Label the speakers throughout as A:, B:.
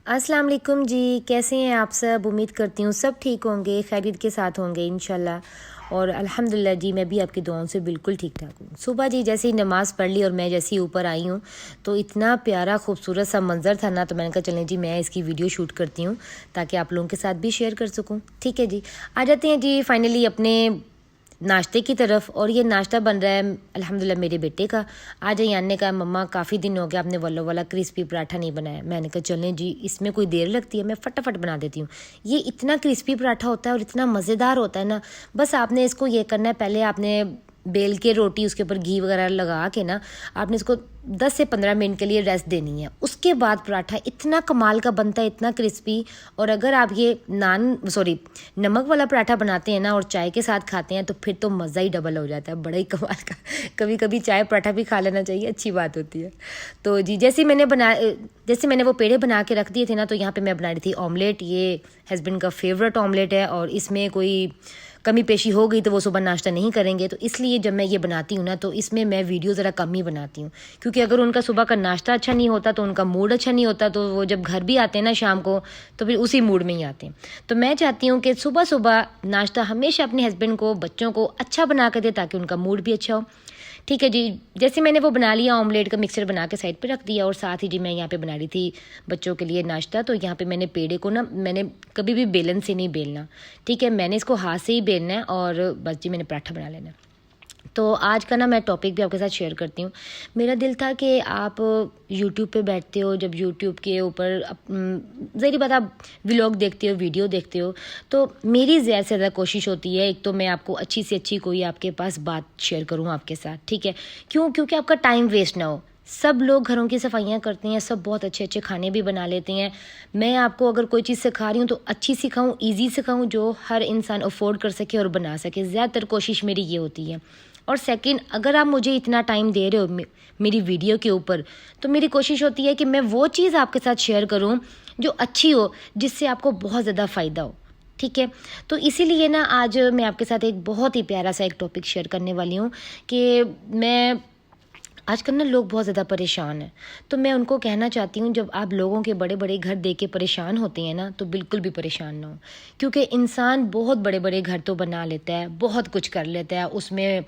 A: अस्सलाम वालेकुम जी, कैसे हैं आप सब। उम्मीद करती हूँ सब ठीक होंगे, खैरियत के साथ होंगे इंशाल्लाह। और अल्हम्दुलिल्लाह जी, मैं भी आपकी दुआओं से बिल्कुल ठीक ठाक हूँ। सुबह जी जैसे ही नमाज़ पढ़ ली और मैं जैसे ही ऊपर आई हूँ तो इतना प्यारा खूबसूरत सा मंज़र था ना, तो मैंने कहा चलें जी मैं इसकी वीडियो शूट करती हूँ ताकि आप लोगों के साथ भी शेयर कर सकूँ। ठीक है जी, आ जाते हैं जी फाइनली अपने नाश्ते की तरफ। और ये नाश्ता बन रहा है अल्हम्दुलिल्लाह मेरे बेटे का। आज यान्ने का मम्मा काफ़ी दिन हो गया आपने वल्लो वाला क्रिस्पी पराठा नहीं बनाया। मैंने कहा चलें जी, इसमें कोई देर लगती है, मैं फटाफट बना देती हूँ। ये इतना क्रिस्पी पराठा होता है और इतना मज़ेदार होता है ना। बस आपने इसको ये करना है, पहले आपने बेल के रोटी उसके ऊपर घी वगैरह लगा के ना आपने इसको 10 से 15 मिनट के लिए रेस्ट देनी है। उसके बाद पराठा इतना कमाल का बनता है, इतना क्रिस्पी। और अगर आप ये नमक वाला पराठा बनाते हैं ना और चाय के साथ खाते हैं तो फिर तो मज़ा ही डबल हो जाता है, बड़ा ही कमाल का। कभी कभी चाय पराठा भी खा लेना चाहिए, अच्छी बात होती है। तो जी जैसे मैंने वो पेड़े बना के रख दिए थे ना, तो यहाँ पे मैं बना रही थी ऑमलेट। ये हस्बैंड का फेवरेट ऑमलेट है और इसमें कोई कमी पेशी हो गई तो वो सुबह नाश्ता नहीं करेंगे। तो इसलिए जब मैं ये बनाती हूँ ना तो इसमें मैं वीडियो ज़रा कम ही बनाती हूँ, क्योंकि अगर उनका सुबह का नाश्ता अच्छा नहीं होता तो उनका मूड अच्छा नहीं होता, तो वो जब घर भी आते हैं ना शाम को तो फिर उसी मूड में ही आते हैं। तो मैं चाहती हूँ कि सुबह सुबह नाश्ता हमेशा अपने हस्बैंड को, बच्चों को अच्छा बना कर दे ताकि उनका मूड भी अच्छा हो। ठीक है जी, जैसे मैंने वो बना लिया, ऑमलेट का मिक्सचर बना के साइड पे रख दिया। और साथ ही जी मैं यहाँ पे बना रही थी बच्चों के लिए नाश्ता। तो यहाँ पे मैंने पेड़े को ना, मैंने कभी भी बेलन से नहीं बेलना, ठीक है, मैंने इसको हाथ से ही बेलना है और बस जी मैंने पराठा बना लेना है। तो आज का ना मैं टॉपिक भी आपके साथ शेयर करती हूँ। मेरा दिल था कि आप यूट्यूब पे बैठते हो, जब यूट्यूब के ऊपर ज़ाहिर बात आप व्लॉग देखते हो, वीडियो देखते हो, तो मेरी ज़्यादा से ज़्यादा कोशिश होती है एक तो मैं आपको अच्छी से अच्छी कोई आपके पास बात शेयर करूँ आपके साथ। ठीक है, क्योंकि आपका टाइम वेस्ट ना हो। सब लोग घरों की सफाइयाँ करते हैं, सब बहुत अच्छे अच्छे खाने भी बना लेते हैं। मैं आपको अगर कोई चीज़ सिखा रही हूँ तो अच्छी सिखाऊँ, ईजी सिखाऊँ, जो हर इंसान अफोर्ड कर सके और बना सके। ज़्यादातर कोशिश मेरी ये होती है। और सेकंड, अगर आप मुझे इतना टाइम दे रहे हो मेरी वीडियो के ऊपर, तो मेरी कोशिश होती है कि मैं वो चीज़ आपके साथ शेयर करूं जो अच्छी हो, जिससे आपको बहुत ज़्यादा फ़ायदा हो। ठीक है, तो इसीलिए ना आज मैं आपके साथ एक बहुत ही प्यारा सा एक टॉपिक शेयर करने वाली हूँ कि मैं आजकल ना लोग बहुत ज़्यादा परेशान हैं। तो मैं उनको कहना चाहती हूँ, जब आप लोगों के बड़े बड़े घर देख के परेशान होते हैं ना, तो बिल्कुल भी परेशान ना हो। क्योंकि इंसान बहुत बड़े बड़े घर तो बना लेता है, बहुत कुछ कर लेता है, उसमें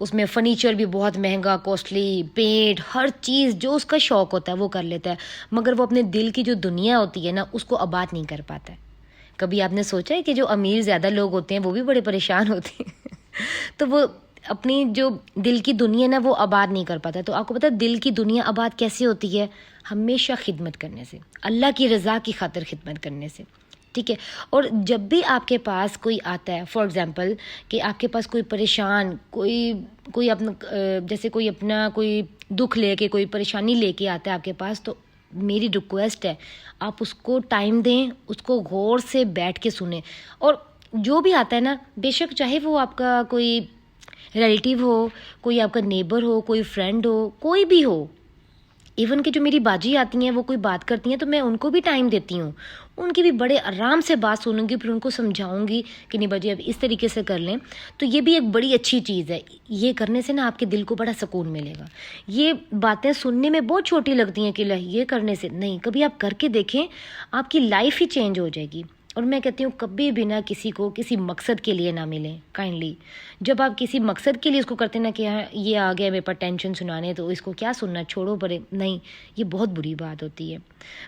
A: उसमें फर्नीचर भी बहुत महंगा, कॉस्टली, पेंट, हर चीज़ जो उसका शौक़ होता है वो कर लेता है, मगर वो अपने दिल की जो दुनिया होती है ना उसको आबाद नहीं कर पाता है। कभी आपने सोचा है कि जो अमीर ज़्यादा लोग होते हैं वो भी बड़े परेशान होते हैं तो वो अपनी जो दिल की दुनिया ना वो आबाद नहीं कर पाता। तो आपको पता है दिल की दुनिया आबाद कैसे होती है? हमेशा खिदमत करने से, अल्लाह की रज़ा की खातिर खिदमत करने से। ठीक है, और जब भी आपके पास कोई आता है, फॉर एग्ज़ाम्पल कि आपके पास कोई परेशान, कोई अपना जैसे कोई अपना कोई दुख लेके, कोई परेशानी लेके आता है आपके पास, तो मेरी रिक्वेस्ट है आप उसको टाइम दें, उसको गौर से बैठ के सुने। और जो भी आता है ना, बेशक चाहे वो आपका कोई रिलेटिव हो, कोई आपका नेबर हो, कोई फ्रेंड हो, कोई भी हो, इवन कि जो मेरी बाजी आती हैं वो कोई बात करती हैं तो मैं उनको भी टाइम देती हूँ, उनकी भी बड़े आराम से बात सुनूंगी, फिर उनको समझाऊंगी कि नहीं बाजी अब इस तरीके से कर लें। तो ये भी एक बड़ी अच्छी चीज़ है, ये करने से ना आपके दिल को बड़ा सुकून मिलेगा। ये बातें सुनने में बहुत छोटी लगती हैं कि ये करने से, नहीं, कभी आप करके देखें, आपकी लाइफ ही चेंज हो जाएगी। और मैं कहती हूँ कभी भी ना किसी को किसी मकसद के लिए ना मिलें काइंडली। जब आप किसी मकसद के लिए इसको करते ना कि हाँ ये आ गया मेरे पास टेंशन सुनाने तो इसको क्या सुनना, छोड़ो परे, नहीं, ये बहुत बुरी बात होती है।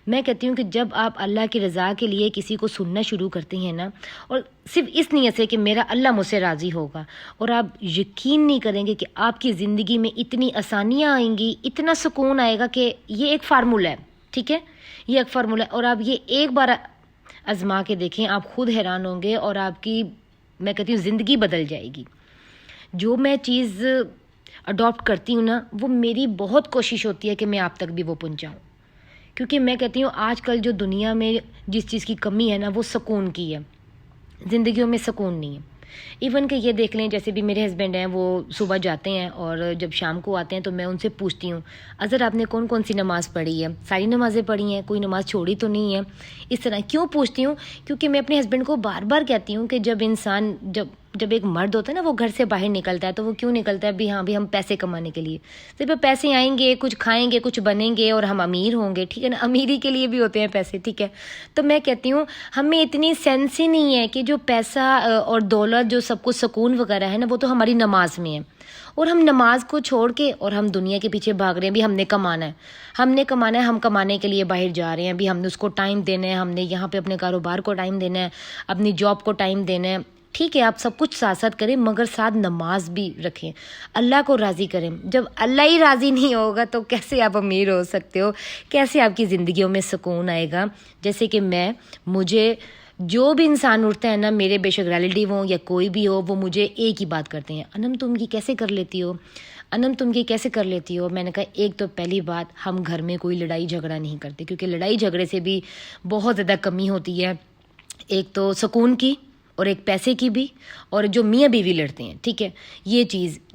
A: मैं कहती हूँ कि जब आप अल्लाह की रज़ा के लिए किसी को सुनना शुरू करते हैं ना, और सिर्फ इस नीयत से कि मेरा अल्लाह मुझसे राज़ी होगा, और आप यकीन नहीं करेंगे कि आपकी ज़िंदगी में इतनी आसानियाँ आएंगी, इतना सुकून आएगा कि ये एक फार्मूला है। ठीक है, ये एक फार्मूला है और आप ये एक बार आजमा के देखें, आप खुद हैरान होंगे और आपकी, मैं कहती हूँ, ज़िंदगी बदल जाएगी। जो मैं चीज़ अडॉप्ट करती हूँ ना, वो मेरी बहुत कोशिश होती है कि मैं आप तक भी वो पहुँचाऊँ। क्योंकि मैं कहती हूँ आजकल जो दुनिया में जिस चीज़ की कमी है ना, वो सुकून की है। ज़िंदगियों में सुकून नहीं है। इवन कि ये देख लें, जैसे भी मेरे हस्बैंड हैं, वो सुबह जाते हैं और जब शाम को आते हैं तो मैं उनसे पूछती हूँ, अज़र आपने कौन कौन सी नमाज़ पढ़ी है, सारी नमाज़ें पढ़ी हैं, कोई नमाज़ छोड़ी तो नहीं है। इस तरह क्यों पूछती हूँ? क्योंकि मैं अपने हस्बैंड को बार बार कहती हूँ कि जब जब एक मर्द होता है ना वो घर से बाहर निकलता है तो वो क्यों निकलता है? भी हाँ भी हम पैसे कमाने के लिए। सिर्फ पैसे आएंगे, कुछ खाएंगे, कुछ बनेंगे और हम अमीर होंगे, ठीक है ना। अमीरी के लिए भी होते हैं पैसे, ठीक है। तो मैं कहती हूँ हमें इतनी सेंस ही नहीं है कि जो पैसा और दौलत, जो सब कुछ सुकून वगैरह है ना, वो तो हमारी नमाज में है। और हम नमाज को छोड़ के और हम दुनिया के पीछे भाग रहे हैं। भी हमने कमाना है, हमने कमाना है, हम कमाने के लिए बाहर जा रहे हैं। भी हमने उसको टाइम देना है, हमने यहाँ पे अपने कारोबार को टाइम देना है, अपनी जॉब को टाइम देना है। ठीक है, आप सब कुछ साथ साथ करें, मगर साथ नमाज भी रखें, अल्लाह को राज़ी करें। जब अल्लाह ही राज़ी नहीं होगा तो कैसे आप अमीर हो सकते हो? कैसे आपकी ज़िंदगियों में सुकून आएगा? जैसे कि मुझे जो भी इंसान उठता है ना, मेरे बेशक रिलेटिव हो या कोई भी हो, वो मुझे एक ही बात करते हैं, अनम तुम ये कैसे कर लेती हो, अनम तुम ये कैसे कर लेती हो। मैंने कहा एक तो पहली बात, हम घर में कोई लड़ाई झगड़ा नहीं करते, क्योंकि लड़ाई झगड़े से भी बहुत ज़्यादा कमी होती है। एक तो सुकून की और एक पैसे की भी, और जो मियाँ बीवी लड़ते हैं, ठीक है।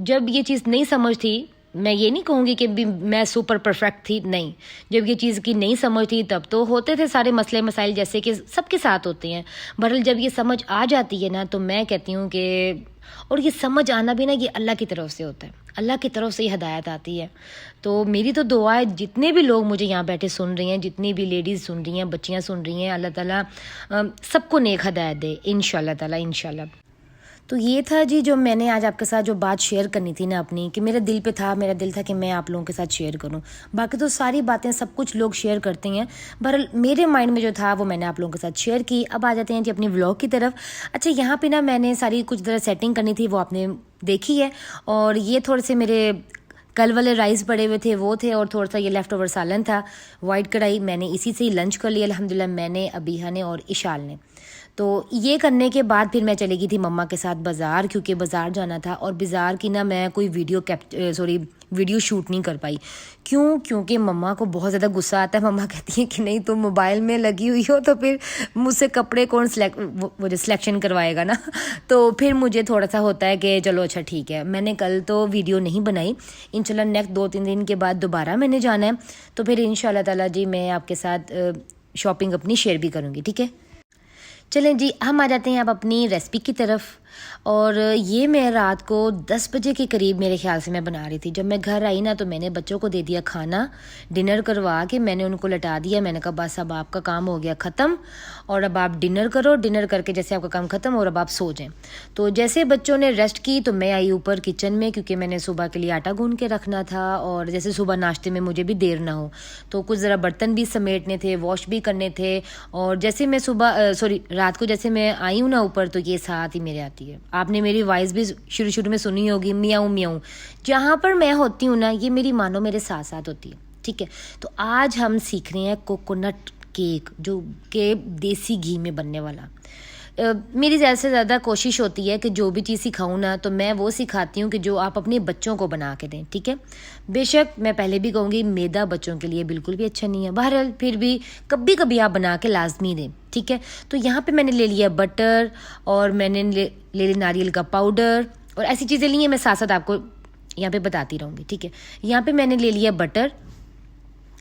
A: जब ये चीज़ नहीं समझ थी, मैं ये नहीं कहूँगी कि भी मैं सुपर परफेक्ट थी, नहीं। जब ये चीज़ की नहीं समझ थी तब तो होते थे सारे मसले मसाइल जैसे कि सबके साथ होते हैं। बहरहाल जब ये समझ आ जाती है ना, तो मैं कहती हूँ कि, और ये समझ आना भी ना, ये अल्लाह की तरफ से होता है, अल्लाह की तरफ से ही हिदायत आती है। तो मेरी तो दुआ है जितने भी लोग मुझे यहाँ बैठे सुन रही हैं, जितनी भी लेडीज़ सुन रही हैं, बच्चियाँ सुन रही हैं, अल्लाह ताला सबको नेक हिदायत दे इंशाल्लाह ताला, इंशाल्लाह। तो ये था जी जो मैंने आज आपके साथ जो बात शेयर करनी थी ना अपनी, कि मेरे दिल पे था, मेरा दिल था कि मैं आप लोगों के साथ शेयर करूं। बाकी तो सारी बातें सब कुछ लोग शेयर करते हैं, बहरहाल मेरे माइंड में जो था वो मैंने आप लोगों के साथ शेयर की। अब आ जाते हैं जी अपनी व्लॉग की तरफ। अच्छा, यहाँ पे ना मैंने सारी कुछ ज़रा सेटिंग करनी थी, वो आपने देखी है। और ये थोड़े से मेरे कल वाले राइस पड़े हुए थे, वो थे, और थोड़ा सा ये लेफ्ट ओवर सालन था, वाइट कढ़ाई, मैंने इसी से ही लंच कर लिया अल्हम्दुलिल्लाह, मैंने, अबीहा ने और इशाल ने। तो ये करने के बाद फिर मैं चली गई थी मम्मा के साथ बाज़ार, क्योंकि बाज़ार जाना था। और बाज़ार की ना मैं कोई वीडियो शूट नहीं कर पाई। क्योंकि मम्मा को बहुत ज़्यादा गुस्सा आता है। मम्मा कहती है कि नहीं तुम मोबाइल में लगी हुई हो, तो फिर मुझसे कपड़े कौन वो जो सिलेक्शन करवाएगा ना। तो फिर मुझे थोड़ा सा होता है कि चलो अच्छा ठीक है, मैंने कल तो वीडियो नहीं बनाई। इंशाल्लाह नेक्स्ट 2-3 दिन के बाद दोबारा मैंने जाना है, तो फिर इंशाल्लाह ताला जी मैं आपके साथ शॉपिंग अपनी शेयर भी करूँगी, ठीक है। चलें जी, हम आ जाते हैं अब अपनी रेसिपी की तरफ। और ये मैं रात को 10 बजे के करीब मेरे ख्याल से मैं बना रही थी। जब मैं घर आई ना, तो मैंने बच्चों को दे दिया खाना, डिनर करवा के मैंने उनको लटा दिया। मैंने कहा बस अब आपका काम हो गया ख़त्म, और अब आप डिनर करो, डिनर करके जैसे आपका काम ख़त्म, और अब आप सो जाएं। तो जैसे बच्चों ने रेस्ट की तो मैं आई ऊपर किचन में, क्योंकि मैंने सुबह के लिए आटा गूंद के रखना था, और जैसे सुबह नाश्ते में मुझे भी देर ना हो, तो कुछ ज़रा बर्तन भी समेटने थे, वॉश भी करने थे। और जैसे मैं रात को जैसे मैं आई हूँ ना ऊपर, तो ये साथ ही मेरे आती है। आपने मेरी वॉइस भी शुरू में सुनी होगी, मियाऊं मियाऊं। जहाँ पर मैं होती हूँ ना, ये मेरी मानो मेरे साथ साथ होती है, ठीक है। तो आज हम सीख रहे हैं कोकोनट केक, जो के देसी घी में बनने वाला। मेरी ज़्यादा से ज़्यादा कोशिश होती है कि जो भी चीज़ सिखाऊँ ना, तो मैं वो सिखाती हूँ कि जो आप अपने बच्चों को बना के दें, ठीक है। बेशक मैं पहले भी कहूँगी मैदा बच्चों के लिए बिल्कुल भी अच्छा नहीं है, बहरहाल फिर भी कभी कभी आप बना के लाजमी दें, ठीक है। तो यहाँ पे मैंने ले लिया बटर, और मैंने ले लिया नारियल का पाउडर, और ऐसी चीज़ें ली हैं, मैं साथ साथ आपको यहाँ पे बताती रहूँगी, ठीक है। यहाँ पे मैंने ले लिया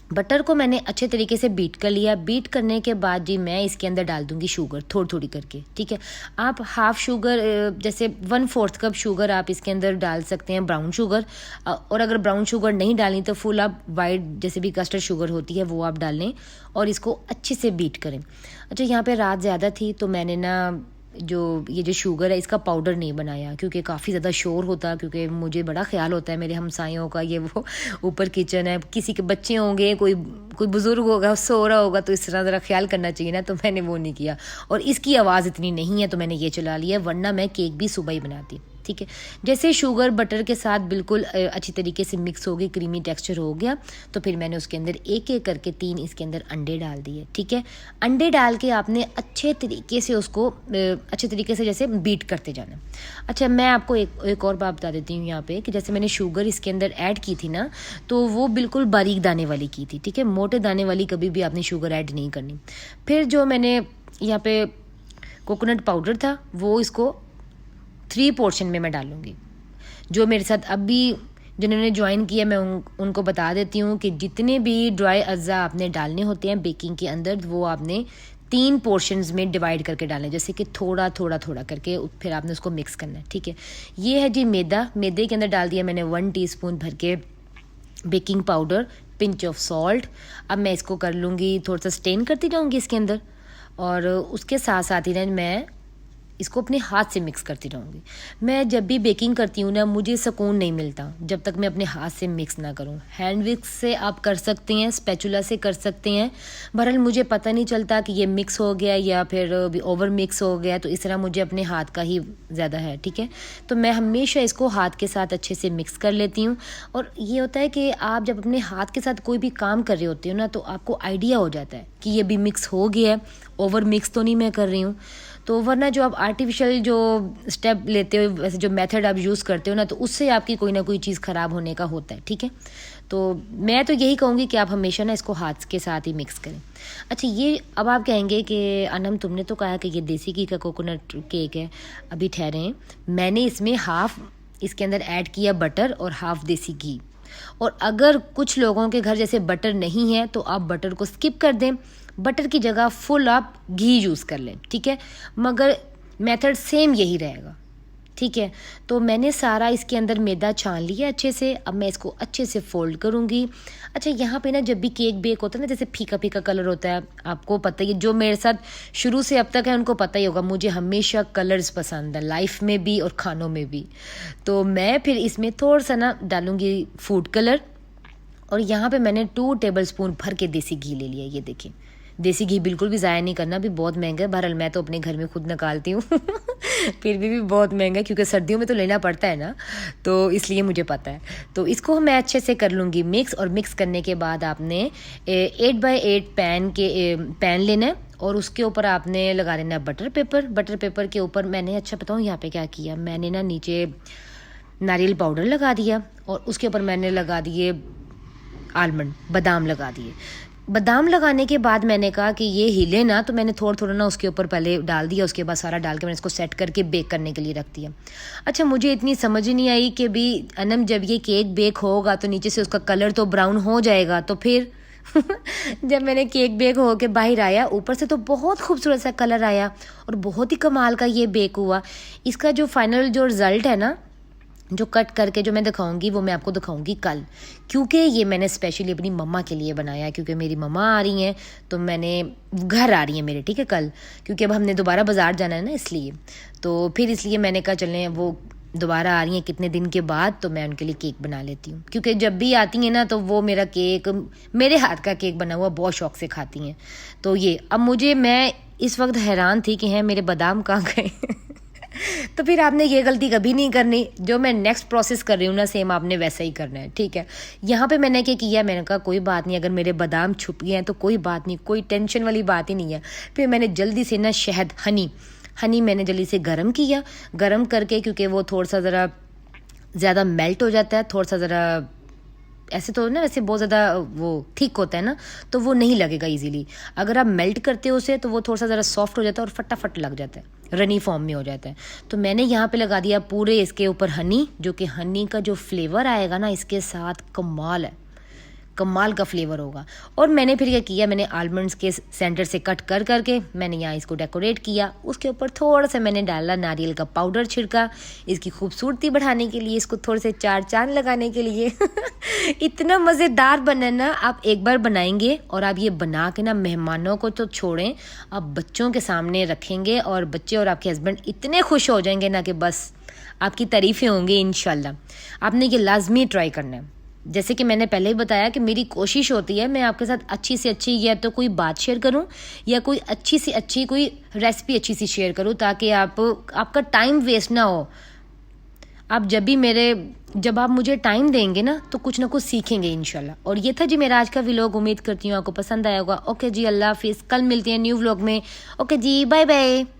A: बटर को मैंने अच्छे तरीके से बीट कर लिया। बीट करने के बाद जी मैं इसके अंदर डाल दूंगी शुगर थोड़ी थोड़ी करके, ठीक है। आप हाफ शुगर, जैसे 1/4 कप शुगर आप इसके अंदर डाल सकते हैं, ब्राउन शुगर। और अगर ब्राउन शुगर नहीं डालनी तो फुल आप वाइट जैसे भी कस्टर्ड शुगर होती है वो आप डाल लें, और इसको अच्छे से बीट करें। अच्छा, यहाँ पे रात ज़्यादा थी तो मैंने ना ये जो शुगर है इसका पाउडर नहीं बनाया, क्योंकि काफ़ी ज़्यादा शोर होता, क्योंकि मुझे बड़ा ख्याल होता है मेरे हमसायों का, ये वो ऊपर किचन है, किसी के बच्चे होंगे, कोई बुज़ुर्ग होगा, सो रहा होगा, तो इस तरह ज़रा ख्याल करना चाहिए ना, तो मैंने वो नहीं किया। और इसकी आवाज़ इतनी नहीं है तो मैंने ये चला लिया, वरना मैं केक भी सुबह ही बनाती, ठीक है। जैसे शुगर बटर के साथ बिल्कुल अच्छी तरीके से मिक्स हो गई, क्रीमी टेक्सचर हो गया, तो फिर मैंने उसके अंदर एक एक करके 3 इसके अंदर अंडे डाल दिए, ठीक है। अंडे डाल के आपने अच्छे तरीके से उसको अच्छे तरीके से जैसे बीट करते जाना। अच्छा, मैं आपको एक और बात बता देती हूँ यहाँ पे, कि जैसे मैंने शुगर इसके अंदर ऐड की थी ना, तो वो बिल्कुल बारीक दाने वाली की थी, ठीक है। मोटे दाने वाली कभी भी आपने शुगर ऐड नहीं करनी। फिर जो मैंने यहाँ पे कोकोनट पाउडर था, वो इसको 3 पोर्शन में मैं डालूंगी। जो मेरे साथ अभी जिन्होंने ज्वाइन किया, मैं उनको बता देती हूँ कि जितने भी ड्राई अज्जा आपने डालने होते हैं बेकिंग के अंदर, वो आपने 3 पोर्शंस में डिवाइड करके डालें, जैसे कि थोड़ा थोड़ा थोड़ा करके, फिर आपने उसको मिक्स करना है, ठीक है। ये है जी मैदा, मैदे के अंदर डाल दिया मैंने 1 टीस्पून भर के baking powder, pinch of salt. अब मैं इसको कर लूँगी, थोड़ा सा स्टेन करती जाऊँगी इसके अंदर, और उसके साथ साथ ही ना मैं इसको अपने हाथ से मिक्स करती रहूँगी। मैं जब भी बेकिंग करती हूँ ना, मुझे सुकून नहीं मिलता जब तक मैं अपने हाथ से मिक्स ना करूँ। हैंड विक्स से आप कर सकते हैं, स्पैचुला से कर सकते हैं, बहरहाल मुझे पता नहीं चलता कि ये मिक्स हो गया या फिर ओवर मिक्स हो गया, तो इस तरह मुझे अपने हाथ का ही ज़्यादा है, ठीक है। तो मैं हमेशा इसको हाथ के साथ अच्छे से मिक्स कर लेती हूँ। और ये होता है कि आप जब अपने हाथ के साथ कोई भी काम कर रहे होते हो ना, तो आपको आइडिया हो जाता है कि ये भी मिक्स हो गया है, ओवर मिक्स तो नहीं मैं कर रही हूँ। तो वरना जो आप आर्टिफिशियल जो स्टेप लेते हो, वैसे जो मेथड आप यूज़ करते हो ना, तो उससे आपकी कोई ना कोई चीज़ ख़राब होने का होता है, ठीक है। तो मैं तो यही कहूँगी कि आप हमेशा ना इसको हाथ के साथ ही मिक्स करें। अच्छा, ये अब आप कहेंगे कि अनम तुमने तो कहा कि ये देसी घी का कोकोनट केक है, अभी ठहरें, मैंने इसमें हाफ़ इसके अंदर ऐड किया बटर और हाफ़ देसी घी। और अगर कुछ लोगों के घर जैसे बटर नहीं है तो आप बटर को स्किप कर दें, बटर की जगह फुल आप घी यूज़ कर लें, ठीक है। मगर मेथड सेम यही रहेगा, ठीक है। तो मैंने सारा इसके अंदर मैदा छान लिया अच्छे से। अब मैं इसको अच्छे से फोल्ड करूँगी। अच्छा, यहाँ पे ना जब भी केक बेक होता है ना, जैसे फीका फीका कलर होता है, आपको पता ही है, जो मेरे साथ शुरू से अब तक है उनको पता ही होगा, मुझे हमेशा कलर्स पसंद है, लाइफ में भी और खानों में भी। तो मैं फिर इसमें थोड़ा सा ना डालूँगी फूड कलर, और यहाँ पे मैंने 2 टेबलस्पून भर के देसी घी ले लिया। ये देखिए, देसी घी बिल्कुल भी ज़ाया नहीं करना, भी बहुत महंगा है, बहरहाल मैं तो अपने घर में खुद निकालती हूँ फिर भी बहुत महंगा है, क्योंकि सर्दियों में तो लेना पड़ता है ना, तो इसलिए मुझे पता है। तो इसको मैं अच्छे से कर लूँगी मिक्स, और मिक्स करने के बाद आपने 8x8 पैन लेना है, और उसके ऊपर आपने लगा देना बटर पेपर। बटर पेपर के ऊपर मैंने, अच्छा बताऊँ यहाँ पे क्या किया, मैंने ना नीचे नारियल पाउडर लगा दिया, और उसके ऊपर मैंने लगा दिए आलमंड, बादाम लगा दिए। बादाम लगाने के बाद मैंने कहा कि ये हिले ना, तो मैंने थोड़ा थोड़ा ना उसके ऊपर पहले डाल दिया, उसके बाद सारा डाल के मैंने इसको सेट करके बेक करने के लिए रख दिया। अच्छा, मुझे इतनी समझ ही नहीं आई कि भी अनम जब ये केक बेक होगा तो नीचे से उसका कलर तो ब्राउन हो जाएगा, तो फिर जब मैंने केक बेक हो के बाहर आया, ऊपर से तो बहुत खूबसूरत सा कलर आया और बहुत ही कमाल का ये बेक हुआ। इसका जो फाइनल जो रिज़ल्ट है ना, जो कट करके जो मैं दिखाऊंगी, वो मैं आपको दिखाऊंगी कल, क्योंकि ये मैंने स्पेशली अपनी मम्मा के लिए बनाया, क्योंकि मेरी मम्मा आ रही हैं, तो मैंने घर आ रही हैं मेरे, ठीक है, कल, क्योंकि अब हमने दोबारा बाज़ार जाना है ना, इसलिए। तो फिर इसलिए मैंने कहा चलें, वो दोबारा आ रही हैं कितने दिन के बाद, तो मैं उनके लिए केक बना लेती हूँ, क्योंकि जब भी आती हैं ना तो वो मेरा केक, मेरे हाथ का केक बना हुआ बहुत शौक से खाती हैं। तो ये अब मैं इस वक्त हैरान थी कि हैं मेरे बादाम कहाँ गए तो फिर आपने ये गलती कभी नहीं करनी, जो मैं नेक्स्ट प्रोसेस कर रही हूँ ना, सेम आपने वैसा ही करना है, ठीक है। यहाँ पे मैंने क्या किया, मैंने कहा कोई बात नहीं, अगर मेरे बादाम छुप गए हैं तो कोई बात नहीं, कोई टेंशन वाली बात ही नहीं है। फिर मैंने जल्दी से ना शहद, हनी मैंने जल्दी से गर्म किया, गर्म करके, क्योंकि वो थोड़ा सा ज़रा ज़्यादा मेल्ट हो जाता है, थोड़ा सा ज़रा ऐसे तो ना, वैसे बहुत ज़्यादा वो थिक होता है ना, तो वो नहीं लगेगा इजीली। अगर आप मेल्ट करते हो उसे, तो वो थोड़ा सा ज़रा सॉफ्ट हो जाता है और फटाफट लग जाता है, रनी फॉर्म में हो जाता है। तो मैंने यहाँ पे लगा दिया पूरे इसके ऊपर हनी, जो कि हनी का जो फ्लेवर आएगा ना इसके साथ, कमाल है, कमाल का फ्लेवर होगा। और मैंने फिर क्या किया, मैंने आलमंड्स के सेंटर से कट कर करके मैंने यहाँ इसको डेकोरेट किया, उसके ऊपर थोड़ा सा मैंने डाला नारियल का पाउडर, छिड़का इसकी खूबसूरती बढ़ाने के लिए, इसको थोड़े से 4 चांद लगाने के लिए इतना मज़ेदार बना ना, आप एक बार बनाएंगे और आप ये बना के ना मेहमानों को तो छोड़ें, आप बच्चों के सामने रखेंगे और बच्चे और आपके हस्बैंड इतने खुश हो जाएंगे ना कि बस आपकी तारीफ़ें होंगी इंशाल्लाह। आपने ये लाजमी ट्राई करना है। जैसे कि मैंने पहले ही बताया कि मेरी कोशिश होती है मैं आपके साथ अच्छी से अच्छी या तो कोई बात शेयर करूं, या कोई अच्छी से अच्छी कोई रेसिपी अच्छी सी शेयर करूं, ताकि आपका टाइम वेस्ट ना हो। आप जब आप मुझे टाइम देंगे ना, तो कुछ ना कुछ सीखेंगे इंशाल्लाह। और ये था जी मेरा आज का व्लॉग, उम्मीद करती हूँ आपको पसंद आया होगा। ओके जी, अल्लाह हाफिज़, कल मिलते हैं न्यू व्लॉग में। ओके जी, बाय बाय।